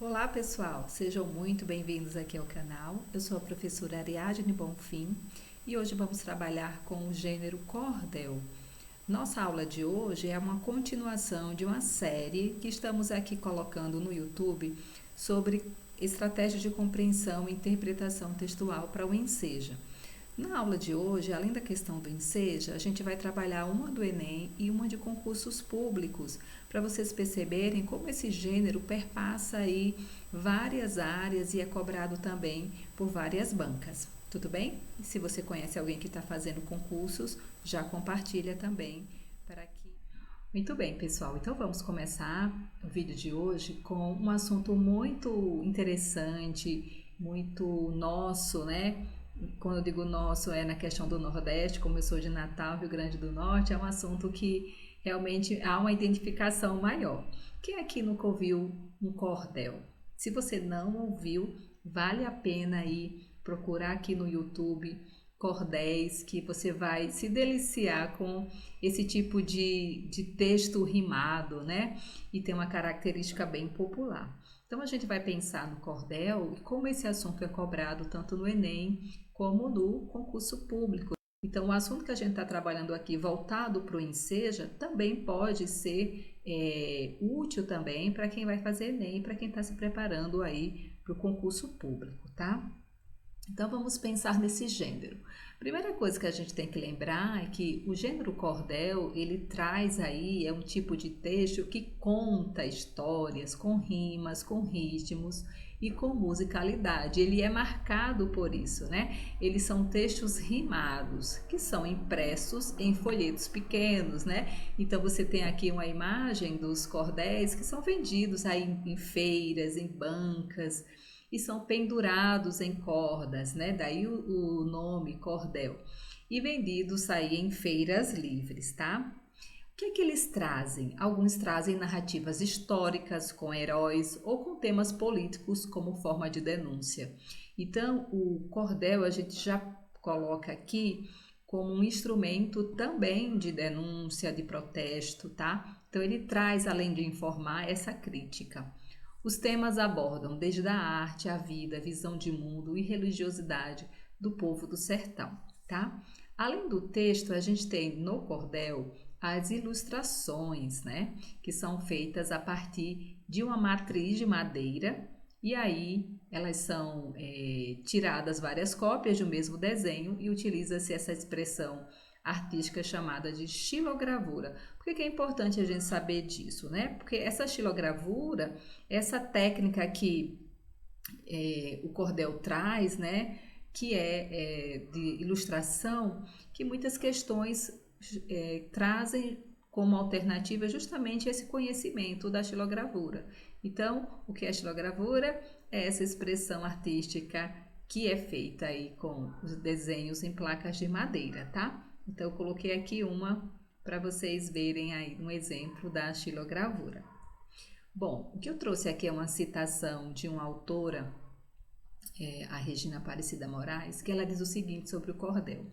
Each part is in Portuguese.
Olá pessoal, sejam muito bem-vindos aqui ao canal. Eu sou a professora Ariadne Bonfim e hoje vamos trabalhar com o gênero cordel. Nossa aula de hoje é uma continuação de uma série que estamos aqui colocando no YouTube sobre estratégias de compreensão e interpretação textual para o Enseja. Na aula de hoje, além da questão do Enseja, a gente vai trabalhar uma do Enem e uma de concursos públicos, para vocês perceberem como esse gênero perpassa aí várias áreas e é cobrado também por várias bancas. Tudo bem? E se você conhece alguém que está fazendo concursos, já compartilha também para que... Muito bem, pessoal. Então vamos começar o vídeo de hoje com um assunto muito interessante, muito nosso, né? Quando eu digo nosso, é na questão do Nordeste, como eu sou de Natal, Rio Grande do Norte, é um assunto que realmente há uma identificação maior. Quem aqui nunca ouviu um cordel? Se você não ouviu, vale a pena aí procurar aqui no YouTube cordéis, que você vai se deliciar com esse tipo de texto rimado, né? E tem uma característica bem popular. Então a gente vai pensar no cordel e como esse assunto é cobrado tanto no Enem como no concurso público. Então o assunto que a gente está trabalhando aqui voltado para o Enseja também pode ser útil também para quem vai fazer Enem, para quem está se preparando aí para o concurso público, tá? Então vamos pensar nesse gênero. Primeira coisa que a gente tem que lembrar é que o gênero cordel, ele traz aí, é um tipo de texto que conta histórias com rimas, com ritmos e com musicalidade. Ele é marcado por isso, né? Eles são textos rimados, que são impressos em folhetos pequenos, né? Então você tem aqui uma imagem dos cordéis que são vendidos aí em feiras, em bancas, e são pendurados em cordas, né? Daí o nome cordel. E vendidos aí em feiras livres, tá? O que é que eles trazem? Alguns trazem narrativas históricas com heróis ou com temas políticos como forma de denúncia. Então, o cordel a gente já coloca aqui como um instrumento também de denúncia, de protesto, tá? Então, ele traz, além de informar, essa crítica. Os temas abordam desde a arte, a vida, a visão de mundo e religiosidade do povo do sertão, tá? Além do texto, a gente tem no cordel as ilustrações, né? Que são feitas a partir de uma matriz de madeira e aí elas são tiradas várias cópias de um mesmo desenho e utiliza-se essa expressão artística chamada de xilogravura. Por que é importante a gente saber disso, né? Porque essa xilogravura, essa técnica que o cordel traz, né? Que é de ilustração, que muitas questões trazem como alternativa justamente esse conhecimento da xilogravura. Então, o que é xilogravura? É essa expressão artística que é feita aí com os desenhos em placas de madeira, tá? Então, eu coloquei aqui uma para vocês verem aí um exemplo da xilogravura. Bom, o que eu trouxe aqui é uma citação de uma autora, a Regina Aparecida Moraes, que ela diz o seguinte sobre o cordel.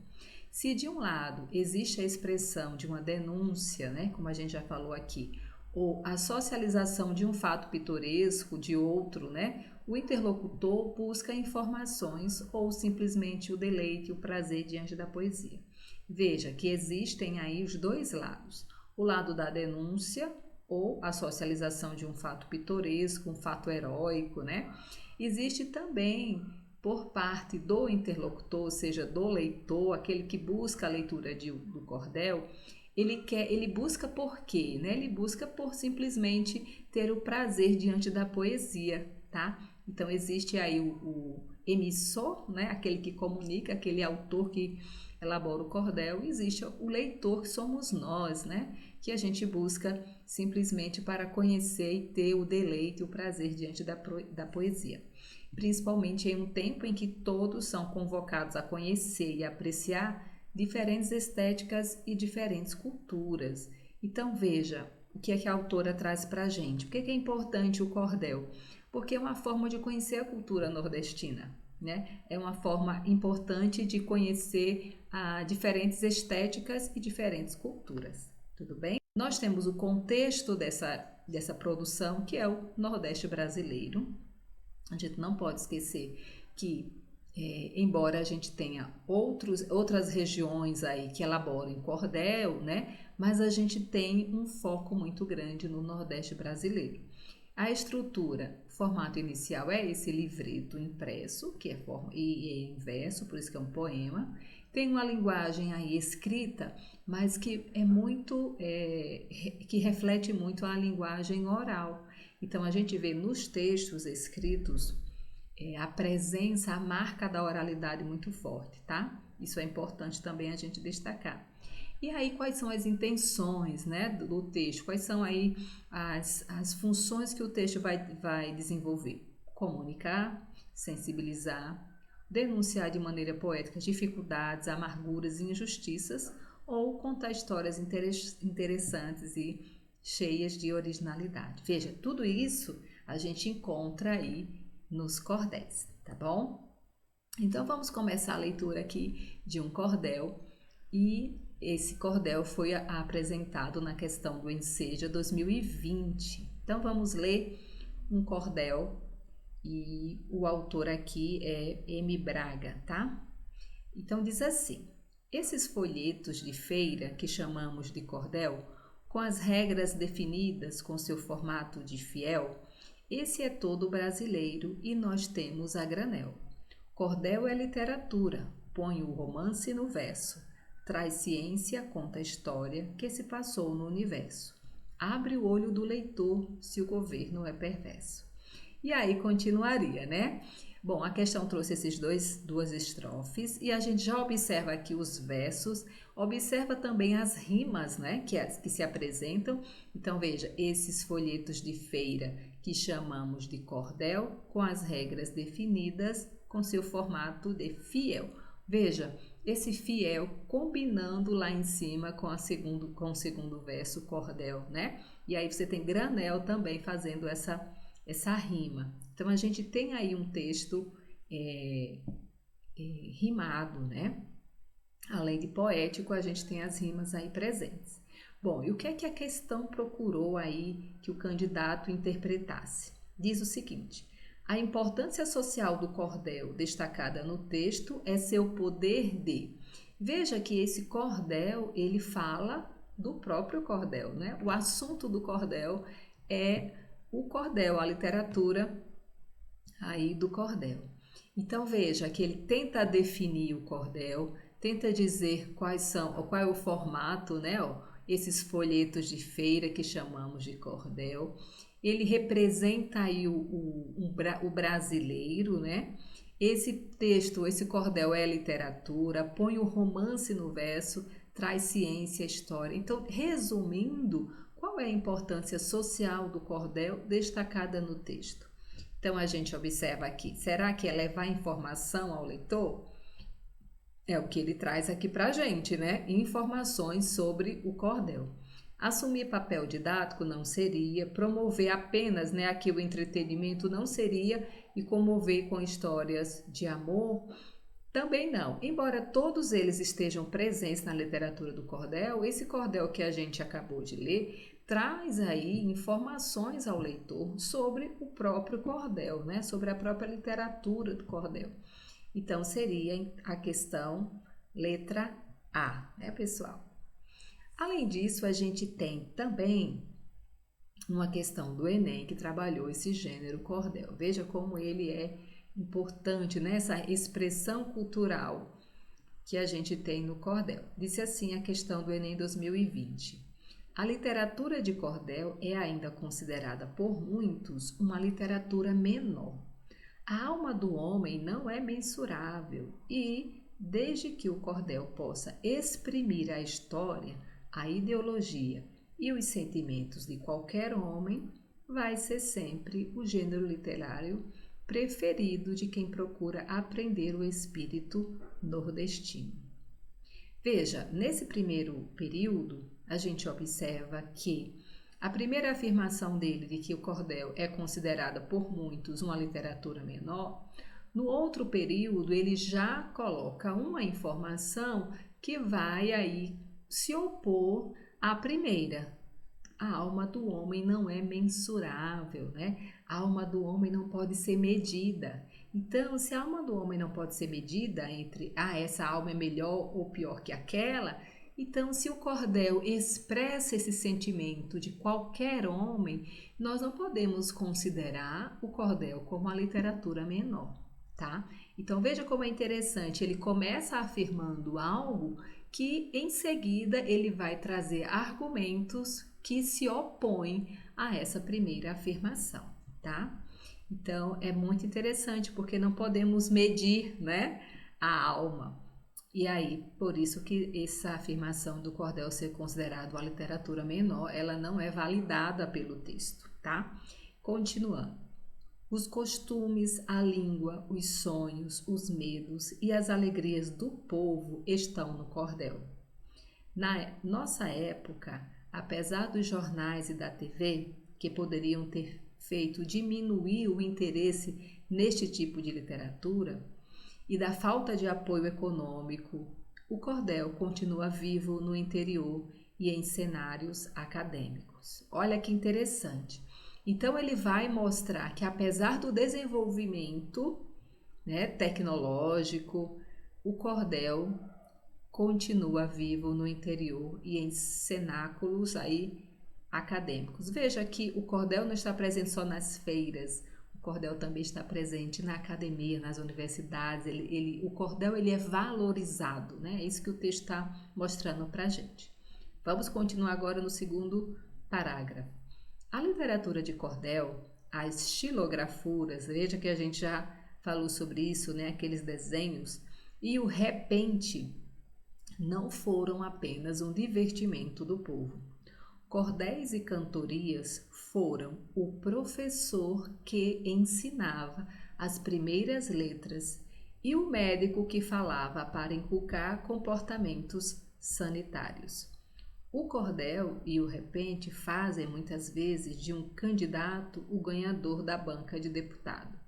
Se de um lado existe a expressão de uma denúncia, né, como a gente já falou aqui, ou a socialização de um fato pitoresco de outro, né, o interlocutor busca informações ou simplesmente o deleite e o prazer diante da poesia. Veja que existem aí os dois lados, o lado da denúncia ou a socialização de um fato pitoresco, um fato heróico, né? Existe também por parte do interlocutor, ou seja, do leitor, aquele que busca a leitura do cordel, ele busca por quê? Né? Ele busca por simplesmente ter o prazer diante da poesia, tá? Então existe aí o emissor, né? Aquele que comunica, aquele autor que elabora o cordel, e existe o leitor, que somos nós, né? Que a gente busca simplesmente para conhecer e ter o deleite e o prazer diante da poesia. Principalmente em um tempo em que todos são convocados a conhecer e apreciar diferentes estéticas e diferentes culturas. Então veja o que é que a autora traz para a gente. Por que é importante o cordel? Porque é uma forma de conhecer a cultura nordestina, né? É uma forma importante de conhecer diferentes estéticas e diferentes culturas. Tudo bem? Nós temos o contexto dessa produção, que é o Nordeste brasileiro. A gente não pode esquecer que, embora a gente tenha outras regiões aí que elaboram cordel, né? Mas a gente tem um foco muito grande no Nordeste brasileiro. A estrutura, o formato inicial é esse livreto impresso, que é inverso, por isso que é um poema. Tem uma linguagem aí escrita, mas que é muito, que reflete muito a linguagem oral. Então a gente vê nos textos escritos a presença, a marca da oralidade muito forte, tá? Isso é importante também a gente destacar. E aí, quais são as intenções, né, do texto? Quais são aí as funções que o texto vai desenvolver? Comunicar, sensibilizar, denunciar de maneira poética dificuldades, amarguras e injustiças, ou contar histórias interessantes e cheias de originalidade. Veja, tudo isso a gente encontra aí nos cordéis, tá bom? Então vamos começar a leitura aqui de um cordel, e esse cordel foi apresentado na questão do Enseja 2020. Então vamos ler um cordel, e o autor aqui é M. Braga, tá? Então diz assim: esses folhetos de feira que chamamos de cordel, com as regras definidas, com seu formato de fiel, esse é todo brasileiro e nós temos a granel. Cordel é literatura, põe o romance no verso, traz ciência, conta a história que se passou no universo. Abre o olho do leitor se o governo é perverso. E aí continuaria, né? Bom, a questão trouxe duas estrofes e a gente já observa aqui os versos, observa também as rimas, né, que se apresentam. Então veja, esses folhetos de feira que chamamos de cordel, com as regras definidas, com seu formato de fiel. Veja, esse fiel combinando lá em cima com o segundo verso, cordel, né? E aí você tem granel também fazendo essa rima. Então a gente tem aí um texto rimado, né? Além de poético, a gente tem as rimas aí presentes. Bom, e o que é que a questão procurou aí que o candidato interpretasse? Diz o seguinte: a importância social do cordel destacada no texto é seu poder de. Veja que esse cordel, ele fala do próprio cordel, né? O assunto do cordel é o cordel, a literatura aí do cordel. Então veja que ele tenta definir o cordel, tenta dizer qual é o formato, né? Esses folhetos de feira que chamamos de cordel. Ele representa aí o brasileiro, né? Esse texto, esse cordel é literatura, põe o romance no verso, traz ciência, história. Então, resumindo, qual é a importância social do cordel destacada no texto? Então, a gente observa aqui, será que é levar informação ao leitor? É o que ele traz aqui para a gente, né? Informações sobre o cordel. Assumir papel didático não seria, promover apenas, né, aqui o entretenimento não seria, e comover com histórias de amor também não. Embora todos eles estejam presentes na literatura do cordel, esse cordel que a gente acabou de ler traz aí informações ao leitor sobre o próprio cordel, né, sobre a própria literatura do cordel. Então seria a questão letra A, né, pessoal? Além disso, a gente tem também uma questão do Enem que trabalhou esse gênero cordel. Veja como ele é importante, né? Essa expressão cultural que a gente tem no cordel. Disse assim a questão do Enem 2020. A literatura de cordel é ainda considerada por muitos uma literatura menor. A alma do homem não é mensurável e, desde que o cordel possa exprimir a história, a ideologia e os sentimentos de qualquer homem, vai ser sempre o gênero literário preferido de quem procura aprender o espírito nordestino. Veja, nesse primeiro período, a gente observa que a primeira afirmação dele de que o cordel é considerada por muitos uma literatura menor, no outro período ele já coloca uma informação que vai aí se opor à primeira, a alma do homem não é mensurável, né? A alma do homem não pode ser medida. Então, se a alma do homem não pode ser medida entre, essa alma é melhor ou pior que aquela, então, se o cordel expressa esse sentimento de qualquer homem, nós não podemos considerar o cordel como a literatura menor, tá? Então, veja como é interessante, ele começa afirmando algo que em seguida ele vai trazer argumentos que se opõem a essa primeira afirmação, tá? Então, é muito interessante porque não podemos medir, né, a alma. E aí, por isso que essa afirmação do cordel ser considerado a literatura menor, ela não é validada pelo texto, tá? Continuando. Os costumes, a língua, os sonhos, os medos e as alegrias do povo estão no cordel. Na nossa época, apesar dos jornais e da TV, que poderiam ter feito diminuir o interesse neste tipo de literatura, e da falta de apoio econômico, o cordel continua vivo no interior e em cenários acadêmicos. Olha que interessante. Então ele vai mostrar que apesar do desenvolvimento, né, tecnológico, o cordel continua vivo no interior e em cenáculos aí acadêmicos. Veja que o cordel não está presente só nas feiras. O cordel também está presente na academia, nas universidades. O cordel ele é valorizado, né? É isso que o texto está mostrando para a gente. Vamos continuar agora no segundo parágrafo. A literatura de cordel, as xilografuras, veja que a gente já falou sobre isso, né? Aqueles desenhos, e o repente não foram apenas um divertimento do povo. Cordéis e cantorias foram o professor que ensinava as primeiras letras e o médico que falava para inculcar comportamentos sanitários. O cordel e o repente fazem muitas vezes de um candidato o ganhador da banca de deputado.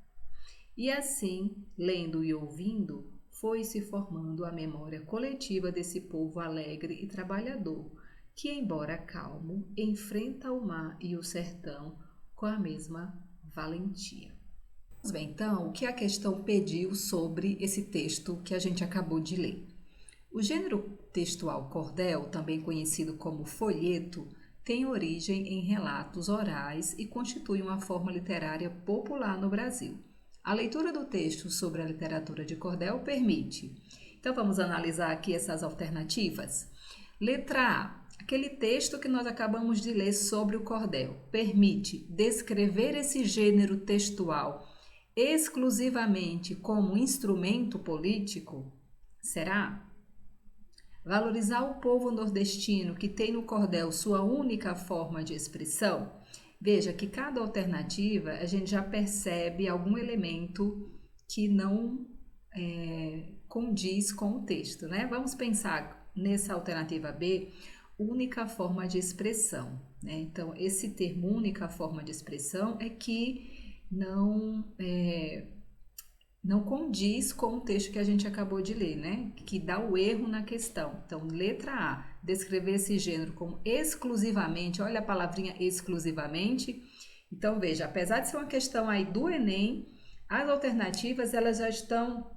E assim, lendo e ouvindo, foi se formando a memória coletiva desse povo alegre e trabalhador, que, embora calmo, enfrenta o mar e o sertão com a mesma valentia. Vamos ver, então, o que a questão pediu sobre esse texto que a gente acabou de ler. O gênero textual cordel, também conhecido como folheto, tem origem em relatos orais e constitui uma forma literária popular no Brasil. A leitura do texto sobre a literatura de cordel permite. Então, vamos analisar aqui essas alternativas. Letra A. Aquele texto que nós acabamos de ler sobre o cordel permite descrever esse gênero textual exclusivamente como instrumento político? Será? Valorizar o povo nordestino que tem no cordel sua única forma de expressão? Veja que cada alternativa a gente já percebe algum elemento que não condiz com o texto, né? Vamos pensar nessa alternativa B, única forma de expressão, né? Então, esse termo única forma de expressão é que não condiz com o texto que a gente acabou de ler, né? Que dá o erro na questão. Então, letra A, descrever esse gênero como exclusivamente, olha a palavrinha exclusivamente. Então, veja, apesar de ser uma questão aí do Enem, as alternativas, elas já estão,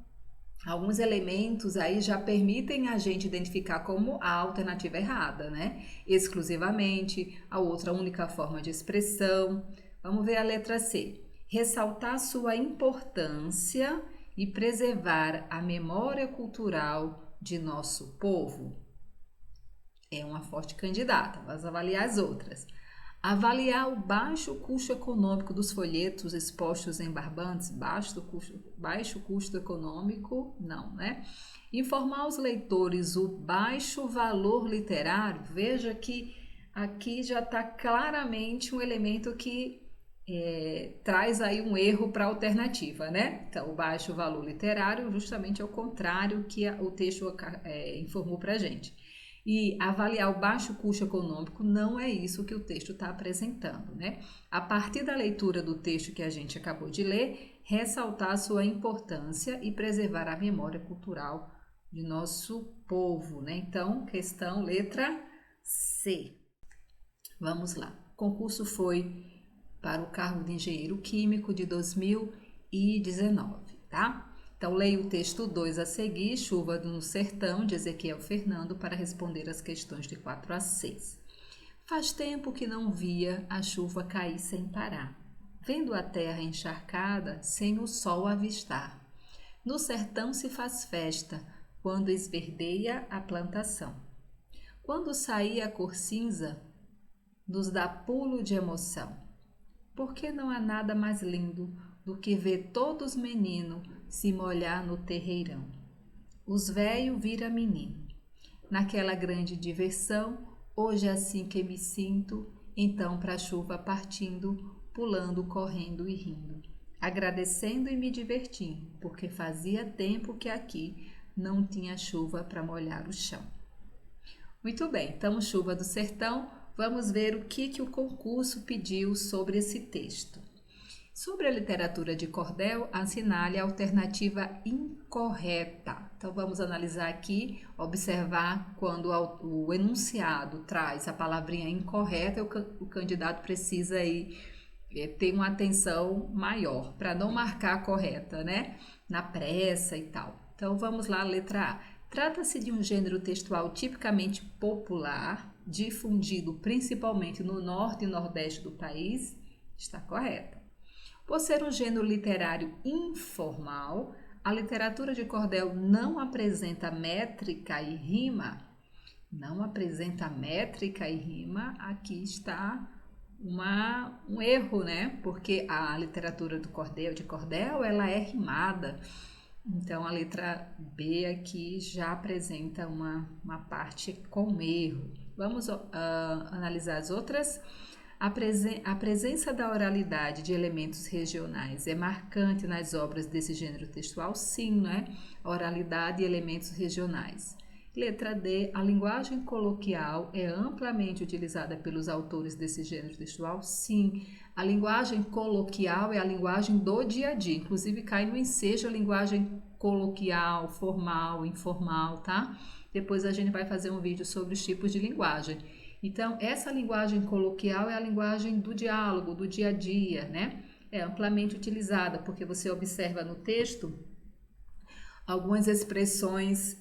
alguns elementos aí já permitem a gente identificar como a alternativa errada, né? Exclusivamente, a outra única forma de expressão. Vamos ver a letra C. Ressaltar sua importância e preservar a memória cultural de nosso povo. É uma forte candidata, vamos avaliar as outras. Avaliar o baixo custo econômico dos folhetos expostos em barbantes, baixo custo econômico, não, né? Informar aos leitores o baixo valor literário, veja que aqui já está claramente um elemento que traz aí um erro para a alternativa, né? Então, o baixo valor literário justamente é o contrário que o texto informou para a gente. E avaliar o baixo custo econômico não é isso que o texto está apresentando, né? A partir da leitura do texto que a gente acabou de ler, ressaltar a sua importância e preservar a memória cultural de nosso povo, né? Então, questão letra C. Vamos lá. O concurso foi para o cargo de engenheiro químico de 2019, tá? Então, leia o texto 2 a seguir, Chuva no Sertão, de Ezequiel Fernando, para responder as questões de 4 a 6. Faz tempo que não via a chuva cair sem parar, vendo a terra encharcada sem o sol avistar. No sertão se faz festa, quando esverdeia a plantação. Quando sair a cor cinza, nos dá pulo de emoção. Porque não há nada mais lindo do que ver todos os meninos se molhar no terreirão. Os velhos vira menino. Naquela grande diversão, hoje é assim que me sinto, então pra chuva partindo, pulando, correndo e rindo, agradecendo e me divertindo, porque fazia tempo que aqui não tinha chuva para molhar o chão. Muito bem, então Chuva do Sertão, vamos ver o que o concurso pediu sobre esse texto. Sobre a literatura de cordel, assinale a alternativa incorreta. Então vamos analisar aqui, observar quando o enunciado traz a palavrinha incorreta, o candidato precisa aí ter uma atenção maior para não marcar a correta, né? Na pressa e tal. Então vamos lá, letra A. Trata-se de um gênero textual tipicamente popular, difundido principalmente no norte e nordeste do país. Está correta. Por ser um gênero literário informal, a literatura de cordel não apresenta métrica e rima. Não apresenta métrica e rima, aqui está um erro, né? Porque a literatura de cordel, ela é rimada. Então, a letra B aqui já apresenta uma parte com erro. Vamos analisar as outras. A presença da oralidade de elementos regionais é marcante nas obras desse gênero textual? Sim, né? Oralidade e elementos regionais. Letra D. A linguagem coloquial é amplamente utilizada pelos autores desse gênero textual? Sim. A linguagem coloquial é a linguagem do dia a dia. Inclusive, cai no ensejo a linguagem coloquial, formal, informal, tá? Depois a gente vai fazer um vídeo sobre os tipos de linguagem. Então, essa linguagem coloquial é a linguagem do diálogo, do dia a dia, né? É amplamente utilizada, porque você observa no texto algumas expressões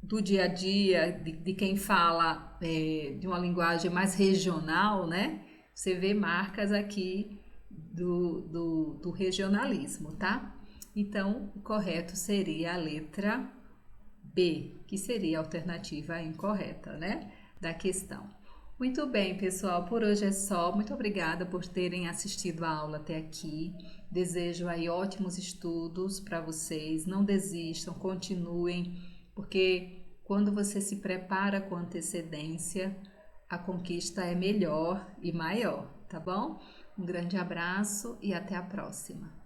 do dia a dia, de quem fala de uma linguagem mais regional, né? Você vê marcas aqui do regionalismo, tá? Então, o correto seria a letra B, que seria a alternativa incorreta, né? Da questão. Muito bem, pessoal, por hoje é só. Muito obrigada por terem assistido a aula até aqui. Desejo aí ótimos estudos para vocês. Não desistam, continuem, porque quando você se prepara com antecedência, a conquista é melhor e maior, tá bom? Um grande abraço e até a próxima.